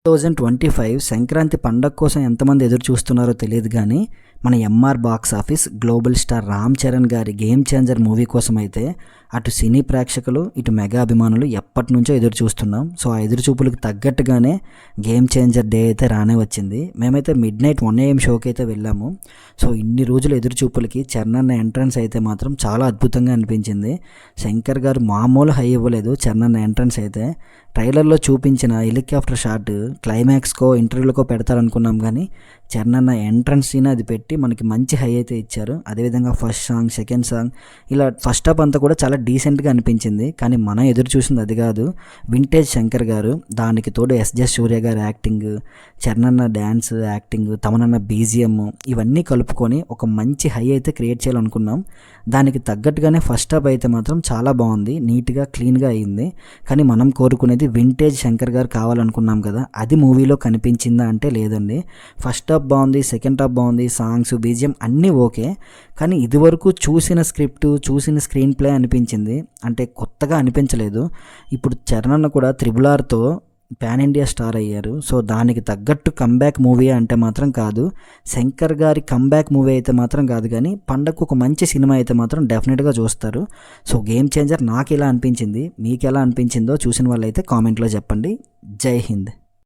2025 సంక్రాంతి పండగ కోసం ఎంతమంది ఎదురు చూస్తున్నారో తెలియదు కానీ మన Mr box office global star Ram Charan గారి గేమ్ చేంజర్ మూవీ కోసం అయితే అటు సినీ ప్రేక్షకులు ఇటు మెగా అభిమానులు ఎప్పటి నుంచో ఎదురు చూస్తున్నాం. సో ఆ ఎదురు చూపులకు తగ్గట్టుగానే గేమ్ చేంజర్ డే అయితే రానే వచ్చింది. మేమైతే మిడ్-నైట్ 1 AM షోకి అయితే వెళ్ళాము. సో ఇన్ని రోజుల ఎదురు చూపులకి చరణ్ అన్న ఎంట్రన్స్ అయితే మాత్రం చాలా అద్భుతంగా అనిపించింది. శంకర్ గారు మామూలు హై ఇవ్వలేదు. చరణ్ అన్న ఎంట్రన్స్ అయితే ట్రైలర్లో చూపించిన హెలికాప్టర్ షాట్ క్లైమాక్స్కో ఇంటర్వ్యూలకో పెడతారనుకున్నాం కానీ చరణ్ అన్న ఎంట్రన్స్ సీన్ అది పెట్టి మనకి మంచి హై అయితే ఇచ్చారు. అదేవిధంగా ఫస్ట్ సాంగ్, సెకండ్ సాంగ్, ఇలా ఫస్ట్ హాఫ్ అంతా కూడా చాలా డీసెంట్గా అనిపించింది. కానీ మనం ఎదురు చూసింది అది కాదు, వింటేజ్ శంకర్ గారు. దానికి తోడు ఎస్జే సూర్య గారి యాక్టింగ్, చరణ్ అన్న డ్యాన్స్, యాక్టింగ్, తమనన్న బీజిఎం ఇవన్నీ కలుపుకొని ఒక మంచి హై అయితే క్రియేట్ చేయాలనుకున్నాం. దానికి తగ్గట్టుగానే ఫస్ట్ హాఫ్ అయితే మాత్రం చాలా బాగుంది, నీట్గా క్లీన్గా అయ్యింది. కానీ మనం కోరుకునేది వింటేజ్ శంకర్ గారు కావాలనుకున్నాం కదా, అది మూవీలో కనిపించిందా అంటే లేదండి. ఫస్ట్ హాఫ్ బాగుంది, సెకండ్ హాఫ్ బాగుంది, సాంగ్స్, బీజిఎం అన్నీ ఓకే. కానీ ఇదివరకు చూసిన స్క్రిప్ట్, చూసిన స్క్రీన్ ప్లే అనిపించింది, అంటే కొత్తగా అనిపించలేదు. ఇప్పుడు చరణ్ అన్న కూడా RRRతో పాన్ ఇండియా స్టార్ అయ్యారు. సో దానికి తగ్గట్టు కంబ్యాక్ మూవీ అంటే మాత్రం కాదు. శంకర్ గారి కంబ్యాక్ మూవీ అయితే మాత్రం కాదు, కానీ పండగకు ఒక మంచి సినిమా అయితే మాత్రం డెఫినెట్గా చూస్తారు. సో గేమ్ చేంజర్ నాకు ఎలా అనిపించింది, మీకు ఎలా అనిపించిందో చూసిన వాళ్ళైతే కామెంట్లో చెప్పండి. జై హింద్.